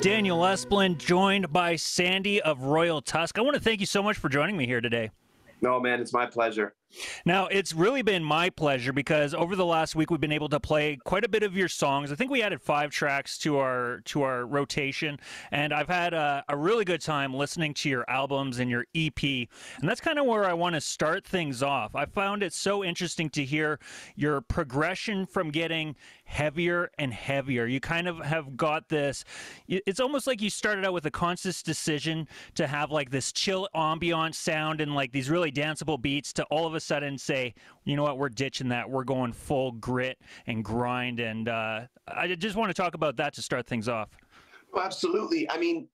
Daniel Esplin, joined by Sandy of Royal Tusk. I want to thank you so much for joining me here today. No, man, it's my pleasure. Now, it's really been my pleasure because over the last week we've been able to play quite a bit of your songs. I think we added 5 tracks to our rotation, and I've had a really good time listening to your albums and your EP, and that's kind of where I want to start things off. I found it so interesting to hear your progression from getting heavier and heavier. You kind of have got this, it's almost like you started out with a conscious decision to have like this chill ambient sound and like these really danceable beats to all of a sudden say, you know what, we're ditching that. We're going full grit and grind. And I just want to talk about that to start things off. Well, absolutely. I mean,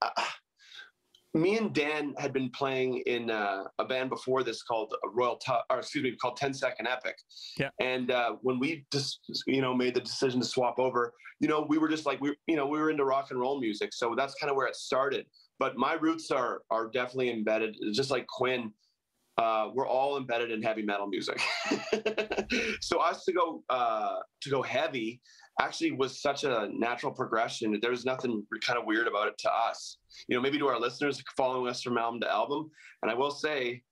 me and Dan had been playing in a band before this called called 10 Second Epic. Yeah. And when we just, made the decision to swap over, we were just like, we were into rock and roll music. So that's kind of where it started. But my roots are definitely embedded, just like Quinn. We're all embedded in heavy metal music. So us to go heavy actually was such a natural progression. There was nothing kind of weird about it to us. Maybe to our listeners following us from album to album. And I will say,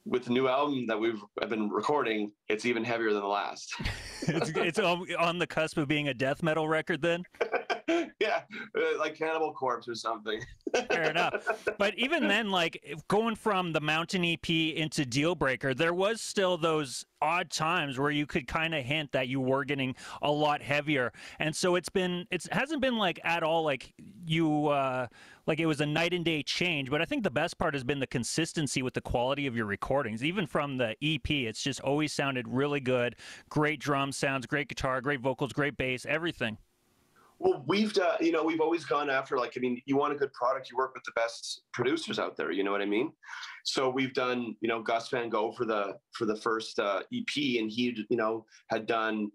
with the new album that I've been recording, it's even heavier than the last. It's on the cusp of being a death metal record then? Yeah, like Cannibal Corpse or something. Fair enough. But even then, like going from the Mountain EP into Deal Breaker, there was still those odd times where you could kind of hint that you were getting a lot heavier. And so it hasn't been like at all like you like it was a night and day change. But I think the best part has been the consistency with the quality of your recordings. Even from the EP, it's just always sounded really good. Great drum sounds, great guitar, great vocals, great bass, everything. Well, we've always gone after, you want a good product, you work with the best producers out there, you know what I mean? So we've done, Gus Van Gogh for the first EP, and he, had done,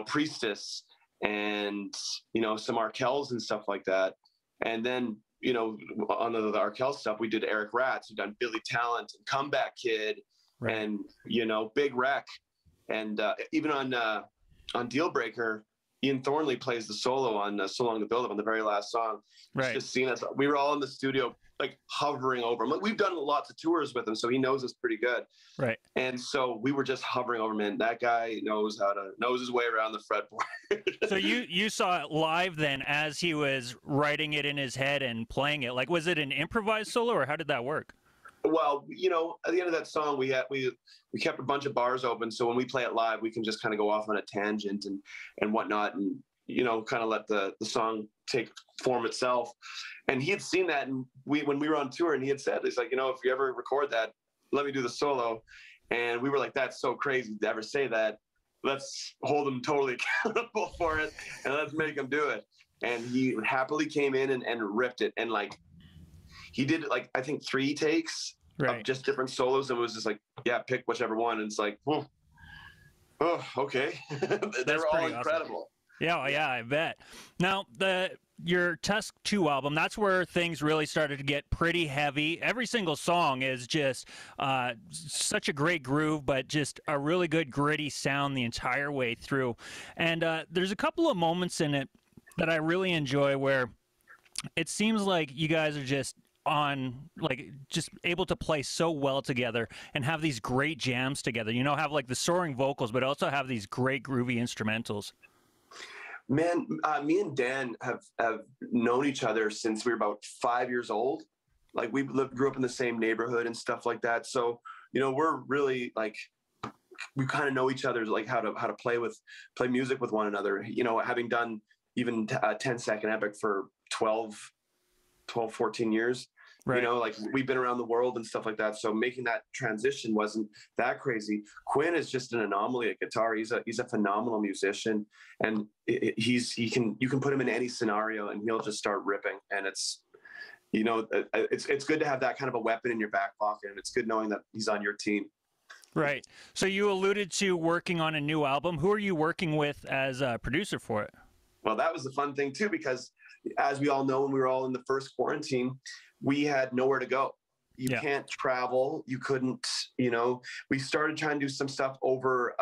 Priestess and, some Arkells and stuff like that. And then, on the Arkel stuff, we did Eric Ratz, we've done Billy Talent and Comeback Kid, right. And, Big Wreck. And even on Deal Breaker, Ian Thornley plays the solo on So Long to Build Up on the very last song. Right. Just seeing us, we were all in the studio, like hovering over him. We've done lots of tours with him, so he knows us pretty good. Right. And so we were just hovering over him, and that guy knows his way around the fretboard. So you saw it live then as he was writing it in his head and playing it. Like, was it an improvised solo, or how did that work? Well, at the end of that song, we kept a bunch of bars open, so when we play it live, we can just kind of go off on a tangent and whatnot, and kind of let the song take form itself. And he had seen that, and when we were on tour, and he had said, he's like, if you ever record that, let me do the solo. And we were like, that's so crazy to ever say that. Let's hold him totally accountable for it, and let's make him do it. And he happily came in and ripped it, and he did I think 3 takes. Right. Of just different solos, and it was just like, yeah, pick whichever one. And it's like, oh, okay. They were all incredible. Awesome. Yeah, I bet. Now, your Tusk 2 album, that's where things really started to get pretty heavy. Every single song is just such a great groove, but just a really good gritty sound the entire way through. And there's a couple of moments in it that I really enjoy where it seems like you guys are just able to play so well together and have these great jams together, have like the soaring vocals, but also have these great groovy instrumentals. Man, me and Dan have known each other since we were about 5 years old. Like we grew up in the same neighborhood and stuff like that. So, we're really we kind of know each other's how to play music with one another, having done even 10 Second Epic for 12, 14 years. Right. We've been around the world and stuff like that. So making that transition wasn't that crazy. Quinn is just an anomaly at guitar. He's a phenomenal musician, and you can put him in any scenario and he'll just start ripping. And it's good to have that kind of a weapon in your back pocket, and it's good knowing that he's on your team. Right. So you alluded to working on a new album. Who are you working with as a producer for it? Well, that was the fun thing too, because as we all know, when we were all in the first quarantine, we had nowhere to go. You can't travel. You couldn't, we started trying to do some stuff over,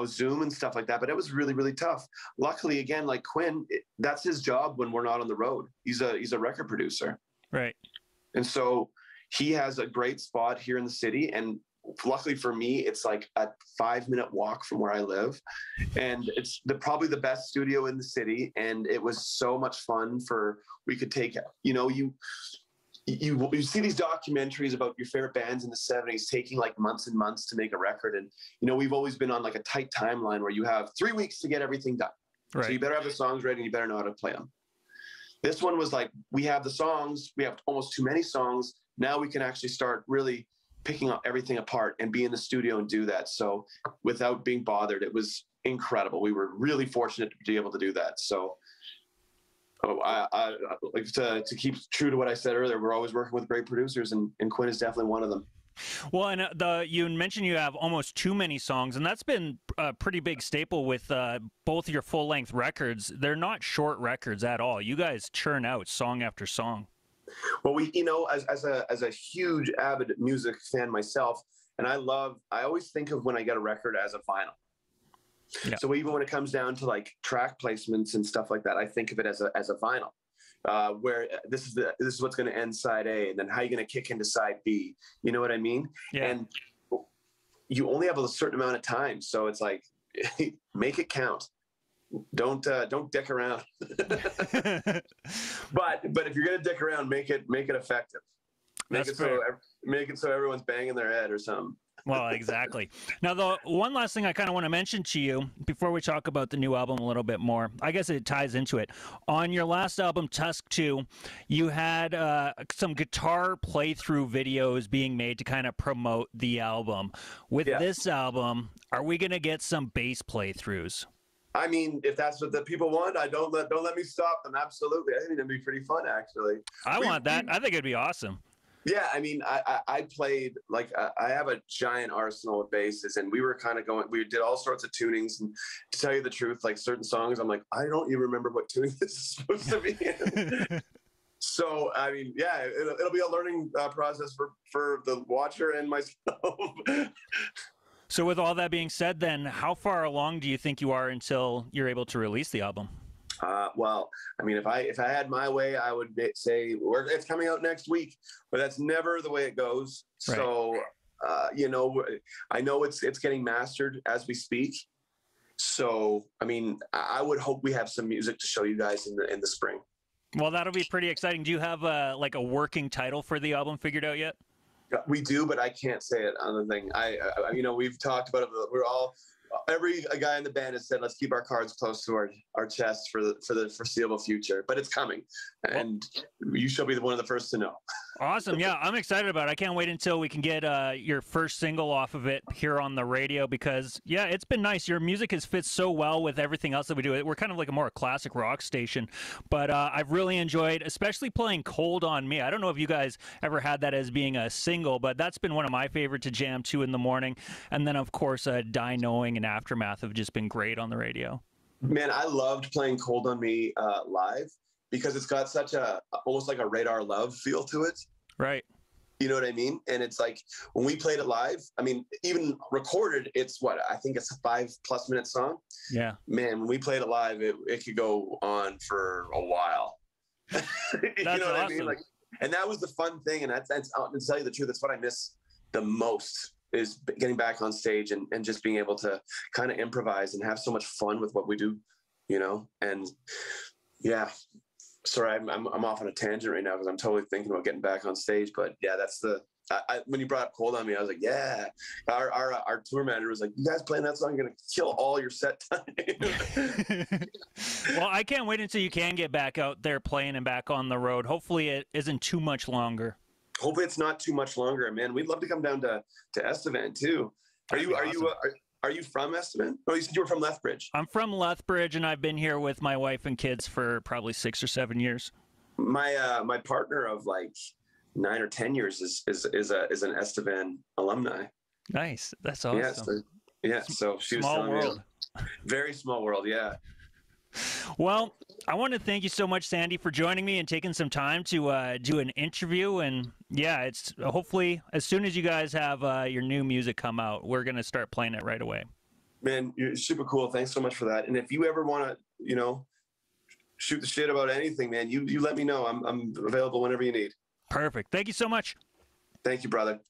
Zoom and stuff like that. But it was really, really tough. Luckily, again, like Quinn, that's his job when we're not on the road. He's a record producer. Right. And so he has a great spot here in the city. And luckily for me, it's like a 5-minute walk from where I live. And it's probably the best studio in the city. And it was so much fun we could take, you see these documentaries about your favorite bands in the 70s taking like months and months to make a record. And, we've always been on like a tight timeline where you have 3 weeks to get everything done. Right. So you better have the songs ready and you better know how to play them. This one was like, we have the songs, we have almost too many songs. Now we can actually start really picking up everything apart and be in the studio and do that. So without being bothered, it was incredible. We were really fortunate to be able to do that. So I like to keep true to what I said earlier. We're always working with great producers, and Quinn is definitely one of them. Well, and you mentioned you have almost too many songs, and that's been a pretty big staple with both your full-length records. They're not short records at all. You guys churn out song after song. Well, as a huge avid music fan myself, and I always think of when I get a record as a vinyl. Yeah. So even when it comes down to like track placements and stuff like that, I think of it as a vinyl, where this is what's going to end side A, and then how you're going to kick into side B. You know what I mean? Yeah. And you only have a certain amount of time, so it's like make it count. Don't dick around. But if you're gonna dick around, make it effective. Make it so everyone's banging their head or something. Well, exactly. Now, the one last thing I kind of want to mention to you before we talk about the new album a little bit more, I guess it ties into it. On your last album, Tusk 2, you had some guitar playthrough videos being made to kind of promote the album. With this album, are we going to get some bass playthroughs? I mean, if that's what the people want, don't let me stop them. Absolutely. I think it'd be pretty fun, actually. I want that. I think it'd be awesome. Yeah, I mean, I played, like, I have a giant arsenal of basses, and we were kind of we did all sorts of tunings, and to tell you the truth, like, certain songs, I'm like, I don't even remember what tuning this is supposed to be in. So, I mean, yeah, it'll be a learning process for the watcher and myself. So with all that being said, then, how far along do you think you are until you're able to release the album? Well, I mean, if I had my way, I would say it's coming out next week, but that's never the way it goes. Right. So, I know it's getting mastered as we speak. So, I mean, I would hope we have some music to show you guys in the spring. Well, that'll be pretty exciting. Do you have like a working title for the album figured out yet? We do, but I can't say it on the thing. We've talked about it. Every guy in the band has said, let's keep our cards close to our chest for the foreseeable future, but it's coming, and you shall be one of the first to know. Awesome. Yeah, I'm excited about it. I can't wait until we can get your first single off of it here on the radio, because, yeah, it's been nice. Your music has fit so well with everything else that we do. We're kind of like a more classic rock station, but I've really enjoyed, especially playing Cold on Me. I don't know if you guys ever had that as being a single, but that's been one of my favorite to jam to in the morning. And then, of course, Die Knowing and Aftermath have just been great on the radio. Man, I loved playing Cold on Me live, because it's got such almost like a Radar Love feel to it. Right. You know what I mean? And it's like, when we played it live, I mean, even recorded, it's I think it's a 5+ minute song. Yeah. Man, when we played it live, it could go on for a while. You know what awesome. I mean? Like, and that was the fun thing. And that's to tell you the truth, that's what I miss the most, is getting back on stage and just being able to kind of improvise and have so much fun with what we do, and yeah. Sorry, I'm off on a tangent right now because I'm totally thinking about getting back on stage. But yeah, that's when you brought up Cold on Me, I was like, yeah. Our tour manager was like, you guys playing that song, you're gonna kill all your set time. Well, I can't wait until you can get back out there playing and back on the road. Hopefully it isn't too much longer. Hopefully it's not too much longer, man. We'd love to come down to Estevan too. Are you from Estevan? Oh, you said you were from Lethbridge. I'm from Lethbridge, and I've been here with my wife and kids for probably 6 or 7 years. My partner of like 9 or 10 years is an Estevan alumni. Nice, that's awesome. So she was telling me, very small world, yeah. Well, I want to thank you so much, Sandy, for joining me and taking some time to do an interview. And yeah, it's hopefully as soon as you guys have your new music come out, we're going to start playing it right away. Man, you're super cool. Thanks so much for that. And if you ever want to, shoot the shit about anything, man, you let me know. I'm available whenever you need. Perfect. Thank you so much. Thank you, brother.